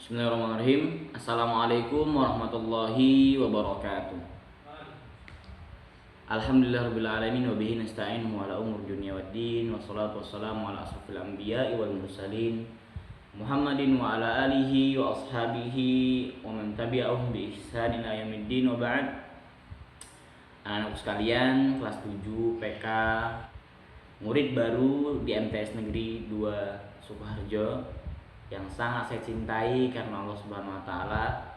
Bismillahirrahmanirrahim. Assalamualaikum warahmatullahi wabarakatuh. Alhamdulillahirrabbilalamin. Wabihi nasta'inu ala umur dunia waddin. Wassalatu wassalamu ala asrafil anbiya'i wal mursalin Muhammadin wa ala alihi wa ashabihi wa man tabi'ahum bi ihsanin ila yaumiddin. Wa ba'd. Anak-anakku sekalian, kelas 7 PK, murid baru di MTS Negeri 2 Sukoharjo yang sangat saya cintai karena Allah Subhanahu wa taala.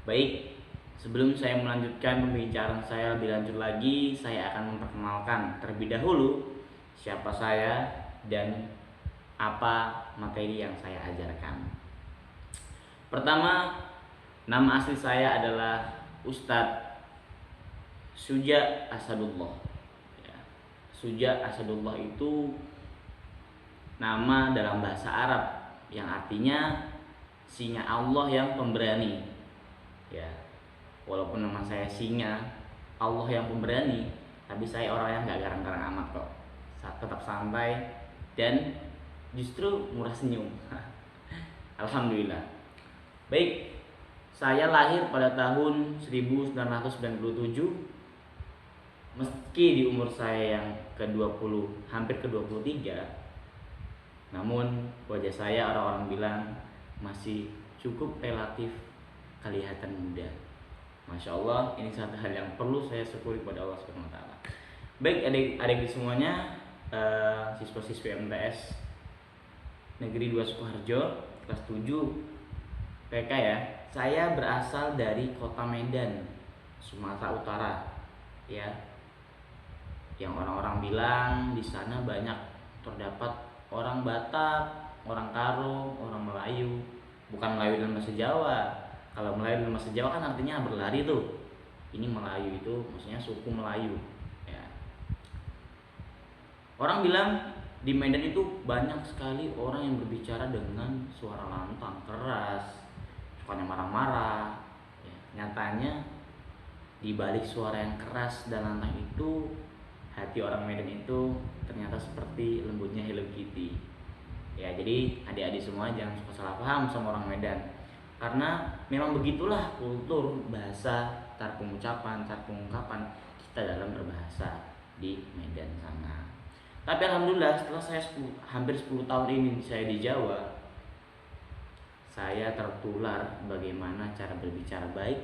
Baik, sebelum saya melanjutkan pembicaraan saya lebih lanjut lagi, saya akan memperkenalkan terlebih dahulu siapa saya dan apa materi yang saya ajarkan. Pertama, nama asli saya adalah Ustadz Suja Asadullah. Suja Asadullah itu nama dalam bahasa Arab yang artinya singa Allah yang pemberani. Ya, walaupun nama saya singa Allah yang pemberani, tapi saya orang yang gak garang-garang amat kok. Tetap santai dan justru murah senyum. Alhamdulillah. Baik, saya lahir pada tahun 1997. Meski di umur saya yang ke-20, hampir ke-23, namun wajah saya orang-orang bilang masih cukup relatif kelihatan muda. Masya Allah, ini satu hal yang perlu saya syukuri pada Allah Subhanahu wa taala. Baik adik-adik semuanya, siswa-siswi MTS Negeri 2 Sukoharjo kelas 7 PK ya. Saya berasal dari Kota Medan, Sumatera Utara. Ya. Yang orang-orang bilang di sana banyak terdapat orang Batak, orang Karo, orang Melayu. Bukan Melayu dalam bahasa Jawa. Kalau Melayu dalam bahasa Jawa kan artinya berlari tuh. Ini Melayu itu maksudnya suku Melayu ya. Orang bilang di Medan itu banyak sekali orang yang berbicara dengan suara lantang, keras, sukanya marah-marah ya. Nyatanya di balik suara yang keras dan lantang itu, hati orang Medan itu ternyata seperti lembutnya Hello Kitty. Ya, jadi adik-adik semua jangan suka salah paham sama orang Medan. Karena memang begitulah kultur, bahasa, cara pengucapan, cara pengungkapan kita dalam berbahasa di Medan sana. Tapi alhamdulillah setelah saya hampir 10 tahun ini saya di Jawa, saya tertular bagaimana cara berbicara baik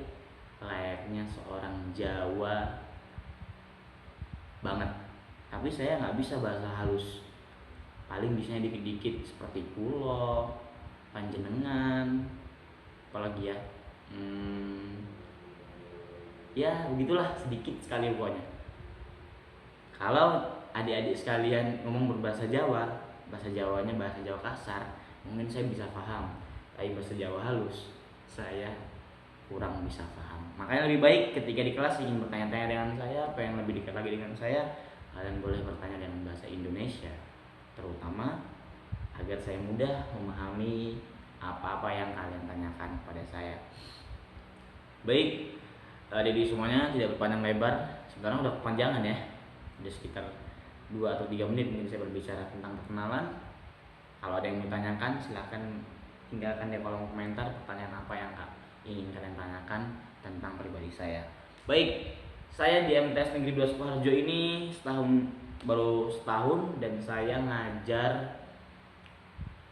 layaknya seorang Jawa banget. Tapi saya nggak bisa bahasa halus, paling bisanya dikit-dikit seperti kulo, panjenengan, apalagi ya, ya begitulah sedikit sekali pokoknya. Kalau adik-adik sekalian ngomong berbahasa Jawa, bahasa Jawanya bahasa Jawa kasar, mungkin saya bisa paham, tapi bahasa Jawa halus saya kurang bisa paham. Makanya lebih baik ketika di kelas ingin bertanya-tanya dengan saya, pengen lebih dekat lagi dengan saya, kalian boleh bertanya dengan bahasa Indonesia, terutama agar saya mudah memahami apa-apa yang kalian tanyakan kepada saya. Baik, jadi semuanya tidak berpanjang lebar. Sekarang udah kepanjangan ya, udah sekitar 2 atau 3 menit mungkin saya berbicara tentang perkenalan. Kalau ada yang mau tanyakan silahkan tinggalkan di kolom komentar pertanyaan apa yang ingin kalian tanyakan tentang pribadi saya. Baik, saya di MTS Negeri 2 Sukoharjo ini baru setahun dan saya ngajar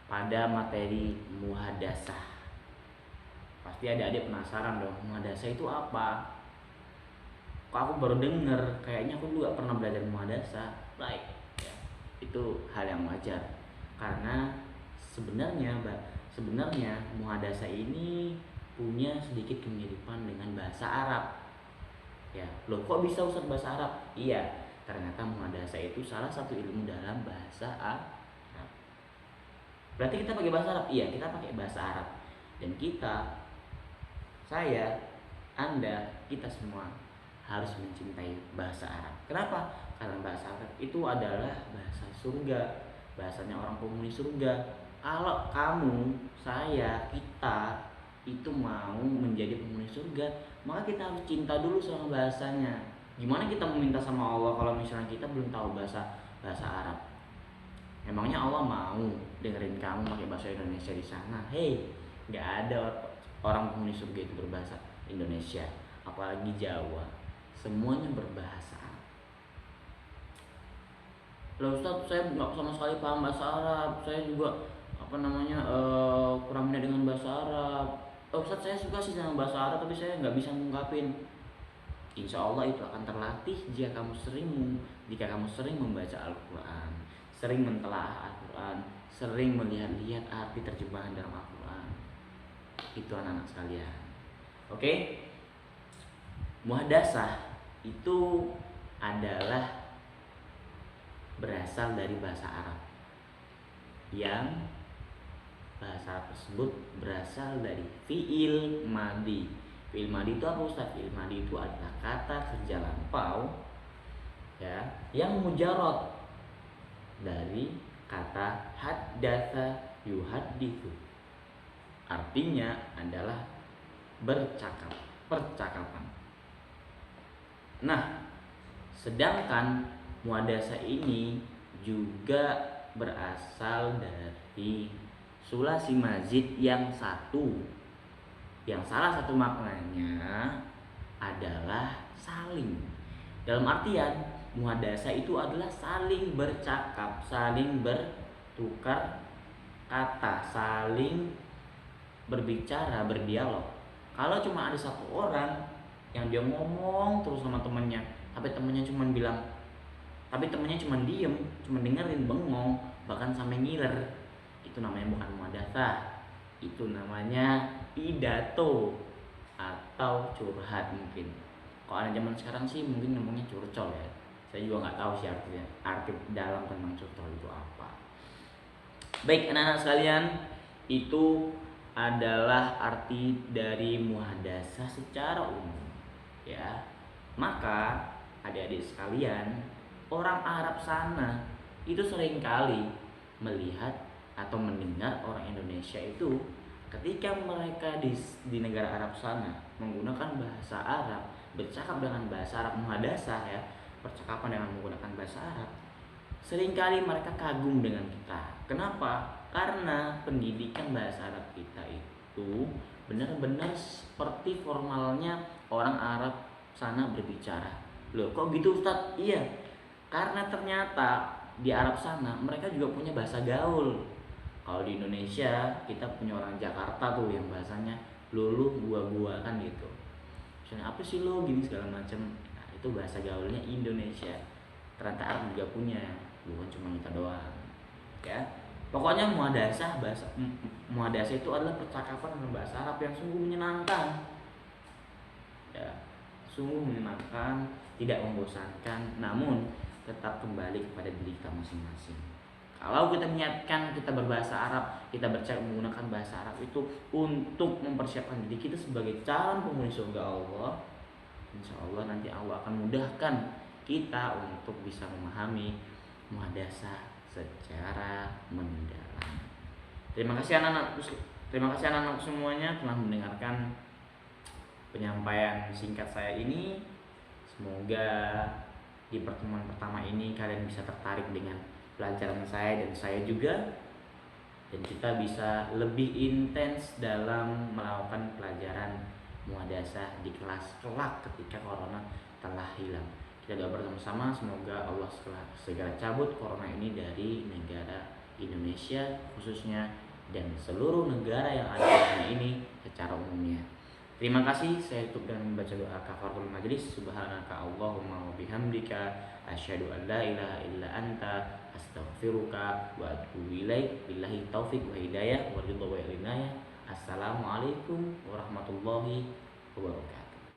pada materi muhadasah. Pasti adik-adik penasaran dong, muhadasah itu apa? Kok aku baru denger, kayaknya aku juga pernah belajar muhadasah. Baik, ya, itu hal yang wajar. Karena sebenarnya muhadasah ini punya sedikit kemiripan dengan bahasa Arab. Ya, loh kok bisa Ustaz bahasa Arab? Iya, ternyata muhadasah itu salah satu ilmu dalam bahasa Arab. Berarti kita pakai bahasa Arab? Iya, kita pakai bahasa Arab. Dan saya, Anda, kita semua harus mencintai bahasa Arab. Kenapa? Karena bahasa Arab itu adalah bahasa surga, bahasanya orang penghuni surga. Kalau kamu, saya, kita itu mau menjadi penghuni surga, maka kita harus cinta dulu sama bahasanya. Gimana kita meminta sama Allah kalau misalnya kita belum tahu bahasa Arab? Emangnya Allah mau dengerin kamu pakai bahasa Indonesia di sana? Hei, Nggak ada orang penghuni surga itu berbahasa Indonesia, apalagi Jawa. Semuanya berbahasa Arab. Lah Ustadz, saya nggak sama sekali paham bahasa Arab. Saya juga kurang minat dengan bahasa Arab. Ustadz, saya suka sih sama bahasa Arab, tapi saya nggak bisa mengungkapin. Insya Allah itu akan terlatih jika kamu sering membaca Al-Quran, sering mentelaah Al-Quran, sering melihat-lihat arti terjemahan dalam Al-Quran. Itu anak-anak sekalian. Oke? Muhadasah itu adalah berasal dari bahasa Arab, yang bahasa Arab tersebut berasal dari fi'il madi. Fi'il madi itu apa Ustaz? Fi'il madi itu adalah kata kerja lampau ya, yang mujarad dari kata haddatsa yuhadditsu. Artinya adalah percakapan. Nah, sedangkan muhadasah ini juga berasal dari sulasi mazid yang satu, yang salah satu maknanya adalah saling. Dalam artian muhadasah itu adalah saling bercakap, saling bertukar kata, saling berbicara, berdialog. Kalau cuma ada satu orang yang dia ngomong terus sama temannya, tapi temannya cuma diem, cuma dengerin, bengong, bahkan sampai ngiler, itu namanya bukan muhadasah, itu namanya pidato atau curhat mungkin. Kalau anak zaman sekarang sih mungkin ngomongnya curcol ya. Saya juga nggak tahu sih arti dalam tentang curcol itu apa. Baik anak-anak sekalian, itu adalah arti dari muhadasah secara umum ya. Maka adik-adik sekalian, orang Arab sana itu seringkali melihat atau mendengar orang Indonesia itu ketika mereka di negara Arab sana menggunakan bahasa Arab, bercakap dengan bahasa Arab, muhadasah ya, percakapan dengan menggunakan bahasa Arab, seringkali mereka kagum dengan kita. Kenapa? Karena pendidikan bahasa Arab kita itu benar-benar seperti formalnya orang Arab sana berbicara. Loh kok gitu Ustadz? Iya, karena ternyata di Arab sana mereka juga punya bahasa gaul. Kalau di Indonesia kita punya orang Jakarta tuh yang bahasanya lulu gua kan gitu. Misalnya apa sih lo gini segala macam. Nah, itu bahasa gaulnya Indonesia. Ternyata Arab juga punya, bukan cuma kita doang. Ya. Pokoknya muhadasah itu adalah percakapan dengan bahasa Arab yang sungguh menyenangkan. Ya, sungguh menyenangkan, tidak membosankan, namun tetap kembali kepada diri kita masing-masing. Kalau kita niatkan kita berbahasa Arab, kita bercakap menggunakan bahasa Arab itu untuk mempersiapkan diri kita sebagai calon penghuni surga Allah, insya Allah nanti Allah akan mudahkan kita untuk bisa memahami muhadasah secara mendalam. Terima kasih anak-anak semuanya telah mendengarkan penyampaian singkat saya ini. Semoga di pertemuan pertama ini kalian bisa tertarik dengan pelajaran saya dan saya juga, dan kita bisa lebih intens dalam melakukan pelajaran muhadasah di kelas kelak ketika corona telah hilang. Kita doa bersama-sama semoga Allah segera cabut corona ini dari negara Indonesia khususnya dan seluruh negara yang ada di dunia ini secara umumnya. Terima kasih. Saya tutup dengan membaca doa kafaratul majlis. Subhanaka Allahumma wa bihamdika asyhadu an la ilaha illa anta astaghfiruka wa atubu ilaik. Billahi taufik wa hidayah wa ridha wa inayah. Assalamualaikum warahmatullahi wabarakatuh.